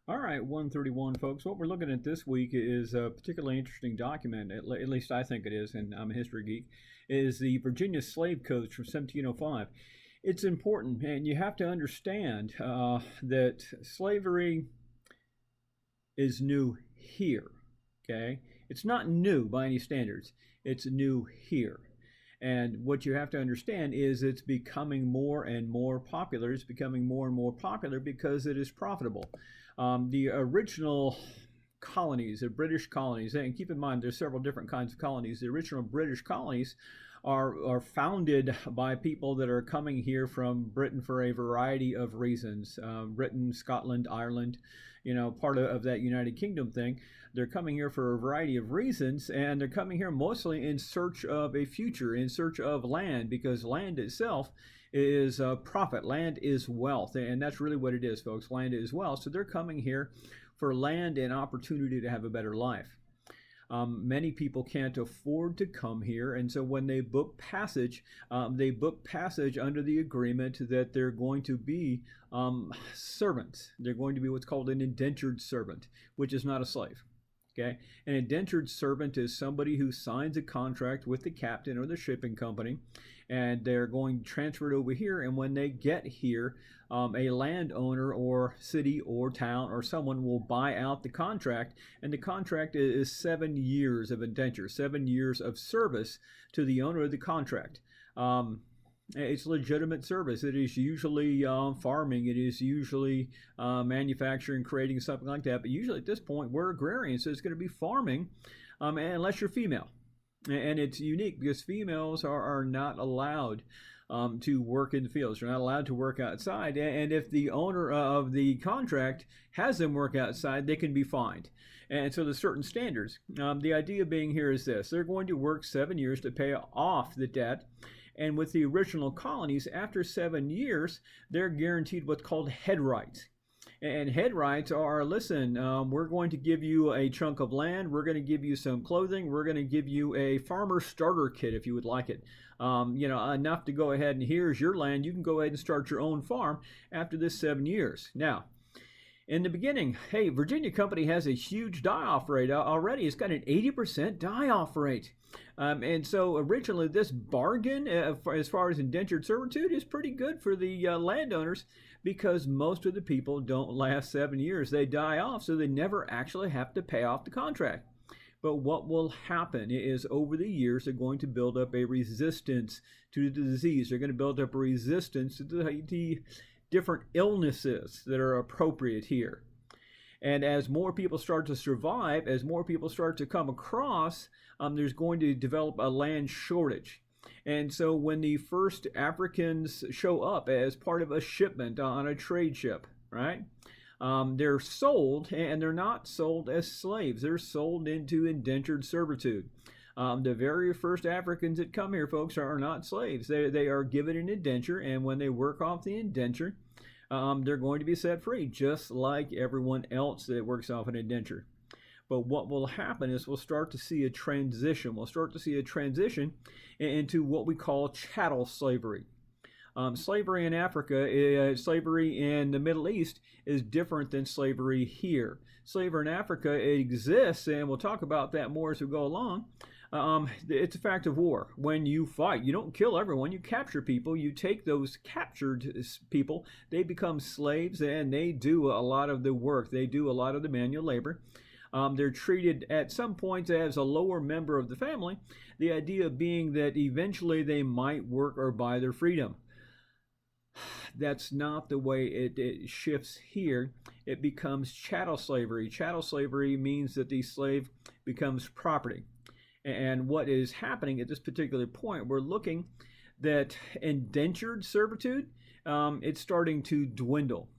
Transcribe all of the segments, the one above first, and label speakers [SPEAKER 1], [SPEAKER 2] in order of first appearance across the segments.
[SPEAKER 1] All right, 131, folks. What we're looking at this week is a particularly interesting document, at least I think it is, and I'm a history geek, is the Virginia Slave Codes from 1705. It's important, and you have to understand that slavery is new here, okay? It's not new by any standards, it's new here. And what you have to understand is it's becoming more and more popular. It's becoming more and more popular because it is profitable. The original colonies, the British colonies, and keep in mind there's several different kinds of colonies. The original British colonies are founded by people that are coming here from Britain for a variety of reasons. Britain, Scotland, Ireland, part of that United Kingdom thing. They're coming here for a variety of reasons, and they're coming here mostly in search of a future, in search of land, because land itself is profit. Land is wealth, and that's really what it is, folks. Land is wealth. So they're coming here for land and opportunity to have a better life. Many people can't afford to come here, and so when they book passage under the agreement that they're going to be servants. They're going to be what's called an indentured servant, which is not a slave. Okay, an indentured servant is somebody who signs a contract with the captain or the shipping company, and they're going to transfer it over here. And when they get here, a landowner or city or town or someone will buy out the contract, and the contract is 7 years of indenture, 7 years of service to the owner of the contract. It's legitimate service. It is usually farming. It is usually manufacturing, creating, something like that. But usually at this point, we're agrarian, so it's going to be farming, unless you're female. And it's unique because females are not allowed to work in the fields. They're not allowed to work outside. And if the owner of the contract has them work outside, they can be fined. And so there's certain standards. The idea being here is this. They're going to work 7 years to pay off the debt. And with the original colonies, after 7 years, they're guaranteed what's called head rights. And head rights are, listen, we're going to give you a chunk of land. We're going to give you some clothing. We're going to give you a farmer starter kit if you would like it. Enough to go ahead and here's your land. You can go ahead and start your own farm after this 7 years. Now, in the beginning, hey, Virginia Company has a huge die-off rate already. It's got an 80% die-off rate. And so originally this bargain, as far as indentured servitude, is pretty good for the landowners because most of the people don't last 7 years. They die off, so they never actually have to pay off the contract. But what will happen is over the years, they're going to build up a resistance to the disease. They're going to build up a resistance to the different illnesses that are appropriate here. And as more people start to survive, as more people start to come across, there's going to develop a land shortage. And so when the first Africans show up as part of a shipment on a trade ship, right? They're sold, and they're not sold as slaves. They're sold into indentured servitude. The very first Africans that come here, folks, are not slaves. They are given an indenture, and when they work off the indenture, they're going to be set free, just like everyone else that works off an indenture. But what will happen is we'll start to see a transition. We'll start to see a transition into what we call chattel slavery. Slavery in Africa, slavery in the Middle East is different than slavery here. Slavery in Africa exists, and we'll talk about that more as we go along. It's a fact of war. When you fight, you don't kill everyone. You capture people. You take those captured people. They become slaves, and they do a lot of the work. They do a lot of the manual labor. They're treated at some points as a lower member of the family. The idea being that eventually they might work or buy their freedom. That's not the way it shifts here. It becomes chattel slavery. Chattel slavery means that the slave becomes property. And what is happening at this particular point, we're looking that indentured servitude, it's starting to dwindle.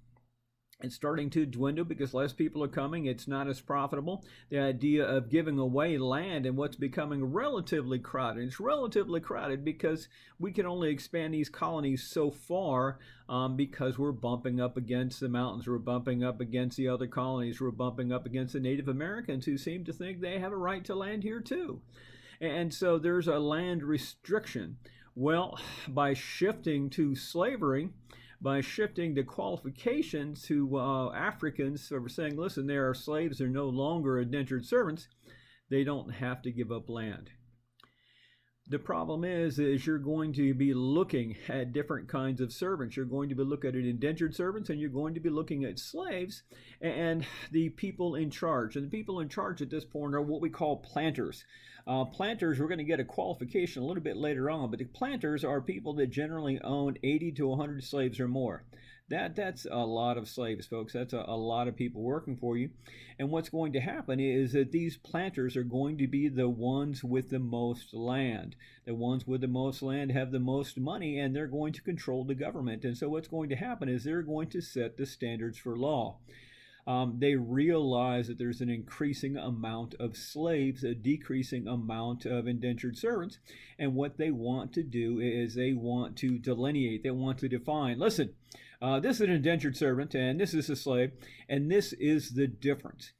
[SPEAKER 1] It's starting to dwindle because less people are coming. It's not as profitable. The idea of giving away land and what's becoming relatively crowded. It's relatively crowded because we can only expand these colonies so far because we're bumping up against the mountains. We're bumping up against the other colonies. We're bumping up against the Native Americans who seem to think they have a right to land here too. And so there's a land restriction. Well, by shifting to slavery, by shifting the qualifications to Africans. So we're saying, listen, they are slaves, they're no longer indentured servants. They don't have to give up land. The problem is you're going to be looking at different kinds of servants. You're going to be looking at indentured servants, and you're going to be looking at slaves and the people in charge. And the people in charge at this point are what we call planters. Planters, we're going to get a qualification a little bit later on, but the planters are people that generally own 80 to 100 slaves or more. That's a lot of slaves, folks. That's a lot of people working for you. And what's going to happen is that these planters are going to be the ones with the most land. The ones with the most land have the most money, and they're going to control the government. And so what's going to happen is they're going to set the standards for law. They realize that there's an increasing amount of slaves, a decreasing amount of indentured servants, and what they want to do is they want to delineate, they want to define. Listen, this is an indentured servant, and this is a slave, and this is the difference.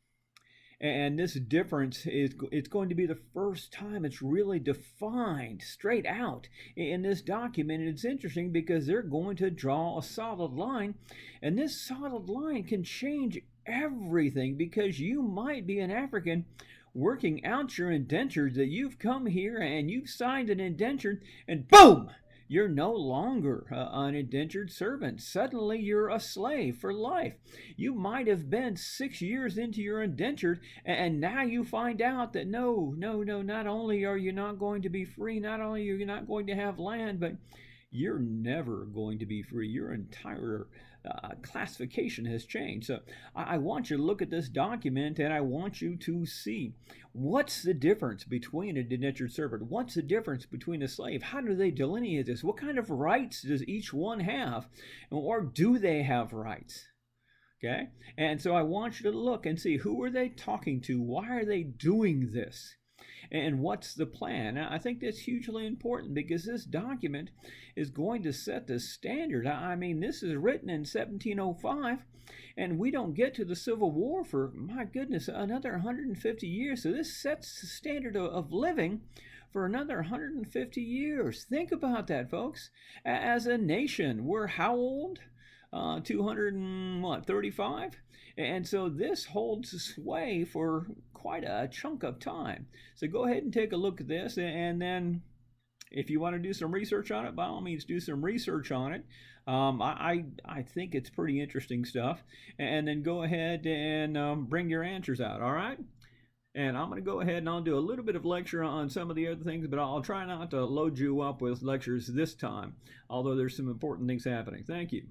[SPEAKER 1] And this difference it's going to be the first time it's really defined straight out in this document. And it's interesting because they're going to draw a solid line, and this solid line can change everything, because you might be an African working out your indenture, that you've come here and you've signed an indenture, and boom, you're no longer an indentured servant. Suddenly you're a slave for life. You might have been 6 years into your indenture, and now you find out that no, not only are you not going to be free, not only are you not going to have land, but you're never going to be free. Your entire classification has changed. So I want you to look at this document, and I want you to see what's the difference between an indentured servant. What's the difference between a slave? How do they delineate this? What kind of rights does each one have? Or do they have rights? Okay? And so I want you to look and see, who are they talking to? Why are they doing this? And what's the plan? I think that's hugely important, because this document is going to set the standard. I mean, this is written in 1705, and we don't get to the Civil War for, my goodness, another 150 years. So this sets the standard of living for another 150 years. Think about that, folks. As a nation, we're how old? 235? And so this holds sway for quite a chunk of time. So go ahead and take a look at this, and then if you want to do some research on it, by all means do some research on it. I think it's pretty interesting stuff. And then go ahead and bring your answers out, all right? And I'm going to go ahead and I'll do a little bit of lecture on some of the other things, but I'll try not to load you up with lectures this time, although there's some important things happening. Thank you.